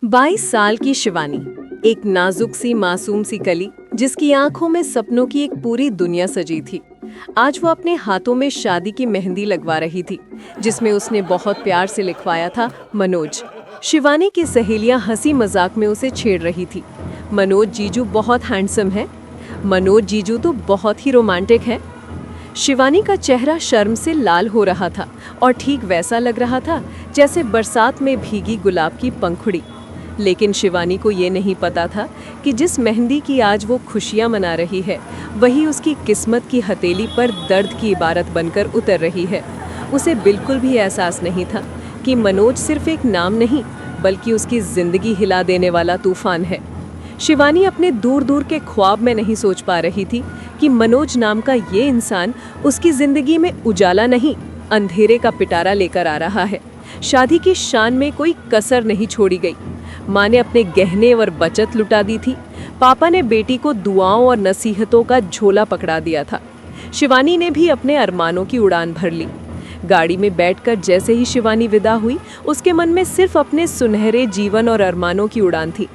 22 साल की शिवानी, एक नाजुक सी मासूम सी कली जिसकी आंखों में सपनों की एक पूरी दुनिया सजी थी। आज वो अपने हाथों में शादी की मेहंदी लगवा रही थी, जिसमें उसने बहुत प्यार से लिखवाया था मनोज। शिवानी की सहेलियां हंसी मजाक में उसे छेड़ रही थी। मनोज जीजू बहुत हैंडसम है, मनोज जीजू तो बहुत ही रोमांटिक है। शिवानी का चेहरा शर्म से लाल हो रहा था और ठीक वैसा लग रहा था जैसे बरसात में भीगी गुलाब की पंखुड़ी। लेकिन शिवानी को ये नहीं पता था कि जिस मेहंदी की आज वो खुशियां मना रही है, वही उसकी किस्मत की हथेली पर दर्द की इबारत बनकर उतर रही है। उसे बिल्कुल भी एहसास नहीं था कि मनोज सिर्फ एक नाम नहीं, बल्कि उसकी जिंदगी हिला देने वाला तूफान है। शिवानी अपने दूर दूर के ख्वाब में नहीं सोच पा रही थी कि मनोज नाम का ये इंसान उसकी जिंदगी में उजाला नहीं, अंधेरे का पिटारा लेकर आ रहा है। शादी की शान में कोई कसर नहीं छोड़ी गई। माँ ने अपने गहने और बचत लुटा दी थी। पापा ने बेटी को दुआओं और नसीहतों का झोला पकड़ा दिया था। शिवानी ने भी अपने अरमानों की उड़ान भर ली। गाड़ी में बैठकर जैसे ही शिवानी विदा हुई, उसके मन में सिर्फ अपने सुनहरे जीवन और अरमानों की उड़ान थी,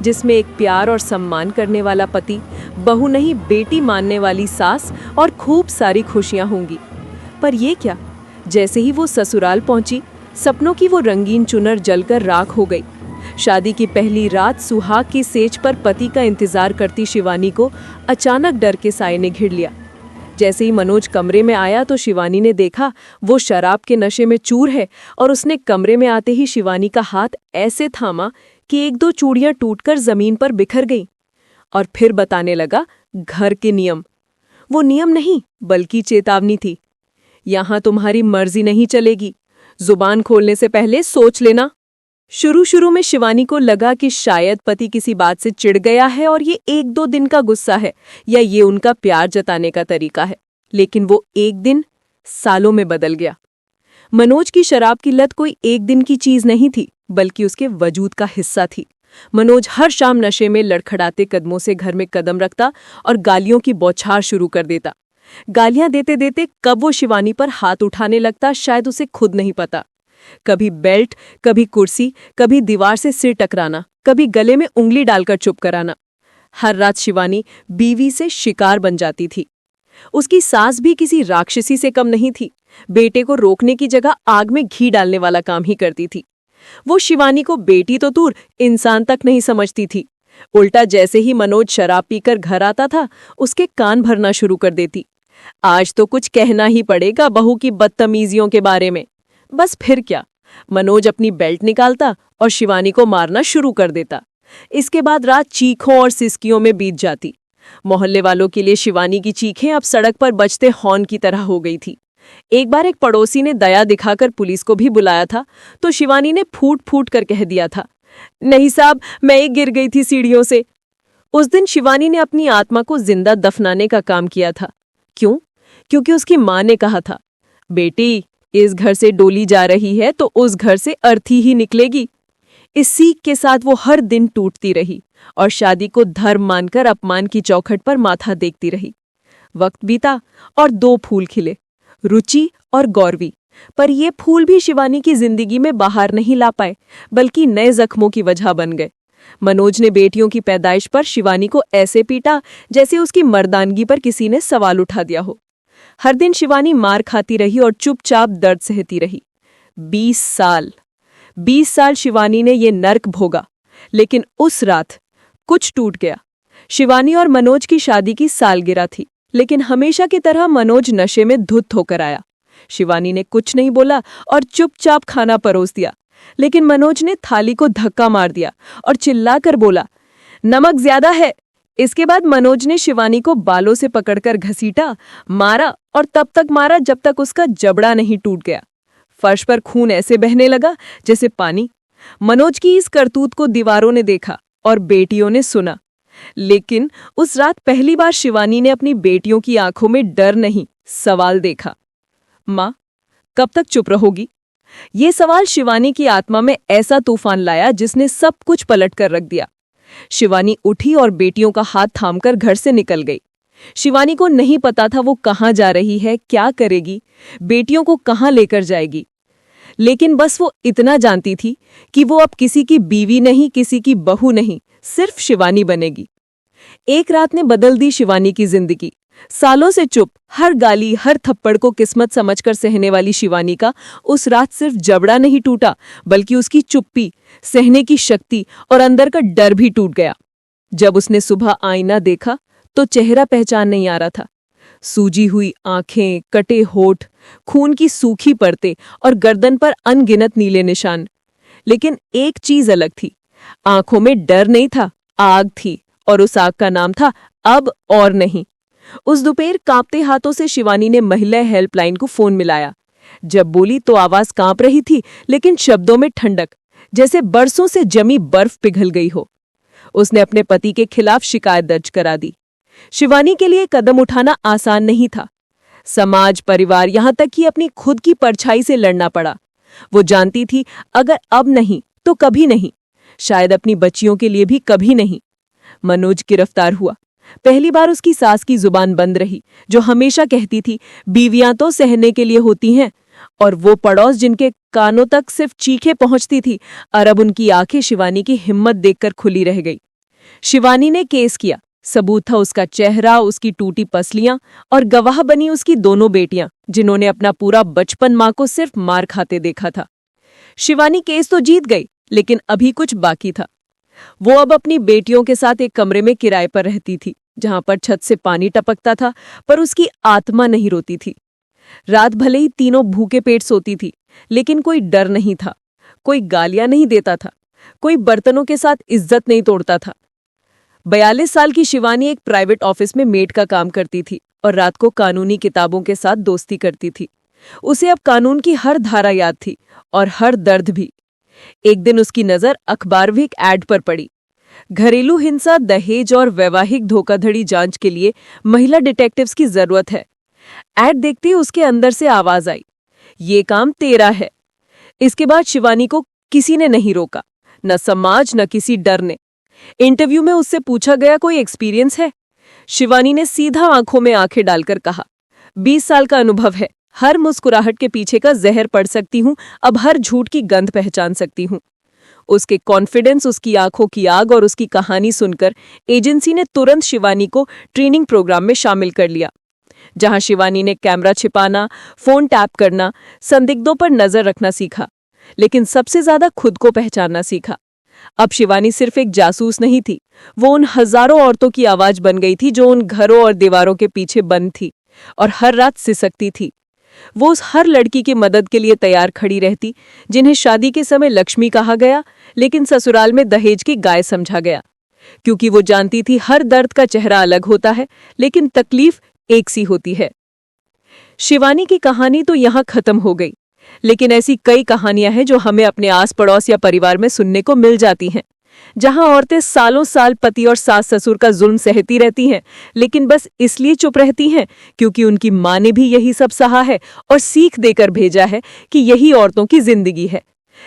जिसमें एक प्यार और सम्मान करने वाला पति, बहू नहीं बेटी मानने वाली सास और खूब सारी खुशियां होंगी। पर ये क्या, जैसे ही वो ससुराल पहुंची, सपनों की वो रंगीन चुनर जलकर राख हो गई। शादी की पहली रात सुहाग की सेज पर पति का इंतजार करती शिवानी को अचानक डर के साए ने घिर लिया। जैसे ही मनोज कमरे में आया तो शिवानी ने देखा वो शराब के नशे में चूर है, और उसने कमरे में आते ही शिवानी का हाथ ऐसे थामा कि एक दो चूड़ियां टूटकर जमीन पर बिखर गईं। और फिर बताने लगा घर के नियम। वो नियम नहीं बल्कि चेतावनी थी। यहां तुम्हारी मर्जी नहीं चलेगी, जुबान खोलने से पहले सोच लेना। शुरू में शिवानी को लगा कि शायद पति किसी बात से चिढ़ गया है और ये एक दो दिन का गुस्सा है, या ये उनका प्यार जताने का तरीका है। लेकिन वो एक दिन सालों में बदल गया। मनोज की शराब की लत कोई एक दिन की चीज नहीं थी, बल्कि उसके वजूद का हिस्सा थी। मनोज हर शाम नशे में लड़खड़ाते कदमों से घर में कदम रखता और गालियों की बौछार शुरू कर देता। गालियां देते देते कब वो शिवानी पर हाथ उठाने लगता, शायद उसे खुद नहीं पता। कभी बेल्ट, कभी कुर्सी, कभी दीवार से सिर टकराना, कभी गले में उंगली डालकर चुप कराना। हर रात शिवानी बीवी से शिकार बन जाती थी। उसकी सास भी किसी राक्षसी से कम नहीं थी। बेटे को रोकने की जगह आग में घी डालने वाला काम ही करती थी। वो शिवानी को बेटी तो दूर, इंसान तक नहीं समझती थी। उल्टा जैसे ही मनोज शराब पीकर घर आता था, उसके कान भरना शुरू कर देती। आज तो कुछ कहना ही पड़ेगा बहू की बदतमीजियों के बारे में। बस फिर क्या, मनोज अपनी बेल्ट निकालता और शिवानी को मारना शुरू कर देता। इसके बाद रात चीखों और सिसकियों में बीत जाती। मोहल्ले वालों के लिए शिवानी की चीखें अब सड़क पर बजते हॉर्न की तरह हो गई थी। एक बार एक पड़ोसी ने दया दिखाकर पुलिस को भी बुलाया था, तो शिवानी ने फूट फूट कर कह दिया था, नहीं साहब, मैं ही गिर गई थी सीढ़ियों से। उस दिन शिवानी ने अपनी आत्मा को जिंदा दफनाने का काम किया था। क्यों? क्योंकि उसकी माँ ने कहा था, बेटी, इस घर से डोली जा रही है तो उस घर से अर्थी ही निकलेगी। इस सीख के साथ वो हर दिन टूटती रही और शादी को धर्म मानकर अपमान की चौखट पर माथा देखती रही। वक्त बीता और दो फूल खिले, रुचि और गौरवी। पर ये फूल भी शिवानी की जिंदगी में बाहर नहीं ला पाए, बल्कि नए जख्मों की वजह बन गए। मनोज ने बेटियों की पैदाइश पर शिवानी को ऐसे पीटा जैसे उसकी मर्दानगी पर किसी ने सवाल उठा दिया हो। हर दिन शिवानी मार खाती रही और चुपचाप दर्द सहती रही। 20 साल शिवानी ने ये नर्क भोगा। लेकिन उस रात कुछ टूट गया। शिवानी और मनोज की शादी की सालगिरह थी, लेकिन हमेशा की तरह मनोज नशे में धुत होकर आया। शिवानी ने कुछ नहीं बोला और चुपचाप खाना परोस दिया। लेकिन मनोज ने थाली को धक्का मार दिया और चिल्लाकर बोला, नमक ज्यादा है। इसके बाद मनोज ने शिवानी को बालों से पकड़कर घसीटा, मारा और तब तक मारा जब तक उसका जबड़ा नहीं टूट गया। फर्श पर खून ऐसे बहने लगा जैसे पानी। मनोज की इस करतूत को दीवारों ने देखा और बेटियों ने सुना। लेकिन उस रात पहली बार शिवानी ने अपनी बेटियों की आंखों में डर नहीं, सवाल देखा। माँ, कब तक चुप रहोगी? ये सवाल शिवानी की आत्मा में ऐसा तूफान लाया जिसने सब कुछ पलट कर रख दिया। शिवानी उठी और बेटियों का हाथ थामकर घर से निकल गई। शिवानी को नहीं पता था वो कहाँ जा रही है, क्या करेगी, बेटियों को कहाँ लेकर जाएगी। लेकिन बस वो इतना जानती थी कि वो अब किसी की बीवी नहीं, किसी की बहू नहीं, सिर्फ शिवानी बनेगी। एक रात ने बदल दी शिवानी की जिंदगी। सालों से चुप, हर गाली, हर थप्पड़ को किस्मत समझकर सहने वाली शिवानी का उस रात सिर्फ जबड़ा नहीं टूटा, बल्कि उसकी चुप्पी, सहने की शक्ति और अंदर का डर भी टूट गया। जब उसने सुबह आईना देखा तो चेहरा पहचान नहीं आ रहा था। सूजी हुई आंखें, कटे होठ, खून की सूखी परतें और गर्दन पर अनगिनत नीले निशान। लेकिन एक चीज अलग थी, आंखों में डर नहीं था, आग थी, और उस आग का नाम था अब और नहीं। उस दोपहर कांपते हाथों से शिवानी ने महिला हेल्पलाइन को फोन मिलाया। जब बोली तो आवाज कांप रही थी, लेकिन शब्दों में ठंडक, जैसे बरसों से जमी बर्फ पिघल गई हो। उसने अपने पति के खिलाफ शिकायत दर्ज करा दी। शिवानी के लिए कदम उठाना आसान नहीं था। समाज, परिवार, यहां तक कि अपनी खुद की परछाई से लड़ना पड़ा। वो जानती थी अगर अब नहीं तो कभी नहीं, शायद अपनी बच्चियों के लिए भी कभी नहीं। मनोज गिरफ्तार हुआ। पहली बार उसकी सास की जुबान बंद रही, जो हमेशा कहती थी बीवियां तो सहने के लिए होती हैं, और वो पड़ोस जिनके कानों तक सिर्फ चीखें पहुंचती थी, और अब उनकी आंखें शिवानी की हिम्मत देखकर खुली रह गई। शिवानी ने केस किया। सबूत था उसका चेहरा, उसकी टूटी पसलियां, और गवाह बनी उसकी दोनों बेटियां, जिन्होंने अपना पूरा बचपन मां को सिर्फ मार खाते देखा था। शिवानी केस तो जीत गई, लेकिन अभी कुछ बाकी था। वो अब अपनी बेटियों के साथ एक कमरे में किराए पर रहती थी, जहां पर छत से पानी टपकता था, पर उसकी आत्मा नहीं रोती थी। रात भले ही तीनों भूखे पेट सोती थी, लेकिन कोई डर नहीं था, कोई गालियां नहीं देता था, कोई बर्तनों के साथ इज्जत नहीं तोड़ता था। 42 साल की शिवानी एक प्राइवेट ऑफिस में मेड का काम करती थी और रात को कानूनी किताबों के साथ दोस्ती करती थी। उसे अब कानून की हर धारा याद थी और हर दर्द भी। एक दिन उसकी नजर अखबार में एक ऐड पर पड़ी। घरेलू हिंसा, दहेज और वैवाहिक धोखाधड़ी जांच के लिए महिला डिटेक्टिव्स की जरूरत है। ऐड देखते ही उसके अंदर से आवाज आई, ये काम तेरा है। इसके बाद शिवानी को किसी ने नहीं रोका, न समाज, न किसी डर ने। इंटरव्यू में उससे पूछा गया, कोई एक्सपीरियंस है? शिवानी ने सीधा आंखों में आंखें डालकर कहा, 20 साल का अनुभव है, हर मुस्कुराहट के पीछे का जहर पढ़ सकती हूं, अब हर झूठ की गंध पहचान सकती हूं। उसके कॉन्फिडेंस, उसकी आंखों की आग और उसकी कहानी सुनकर एजेंसी ने तुरंत शिवानी को ट्रेनिंग प्रोग्राम में शामिल कर लिया, जहां शिवानी ने कैमरा छिपाना, फोन टैप करना, संदिग्धों पर नजर रखना सीखा, लेकिन सबसे ज्यादा खुद को पहचानना सीखा। अब शिवानी सिर्फ एक जासूस नहीं थी, वो उन हजारों औरतों की आवाज बन गई थी जो उन घरों और दीवारों के पीछे बंद थी और हर रात सिसकती थी। वो उस हर लड़की की मदद के लिए तैयार खड़ी रहती, जिन्हें शादी के समय लक्ष्मी कहा गया, लेकिन ससुराल में दहेज की गाय समझा गया। क्योंकि वो जानती थी हर दर्द का चेहरा अलग होता है, लेकिन तकलीफ एक सी होती है। शिवानी की कहानी तो यहाँ खत्म हो गई, लेकिन ऐसी कई कहानियां हैं जो हमें अपने आस पड़ोस या परिवार में सुनने को मिल जाती हैं, जहां औरतें सालों साल पति और सास ससुर का जुल्म सहती रहती हैं, लेकिन बस इसलिए चुप रहती हैं क्योंकि उनकी माँ ने भी यही सब सहा है और सीख देकर भेजा है कि यही औरतों की जिंदगी है।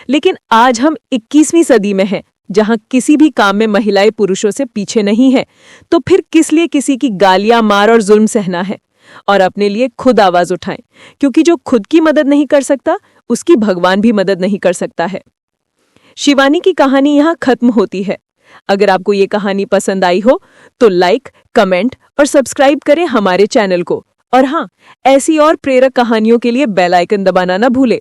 लेकिन आज हम 21वीं सदी में हैं, जहां किसी भी काम में महिलाएं पुरुषों से पीछे नहीं है, तो फिर किस लिए किसी की गालियां, मार और जुल्म सहना है? और अपने लिए खुद आवाज उठाएं, क्योंकि जो खुद की मदद नहीं कर सकता, उसकी भगवान भी मदद नहीं कर सकता है। शिवानी की कहानी यहाँ खत्म होती है। अगर आपको ये कहानी पसंद आई हो तो लाइक, कमेंट और सब्सक्राइब करें हमारे चैनल को। और हाँ, ऐसी और प्रेरक कहानियों के लिए बेल आइकन दबाना ना भूलें।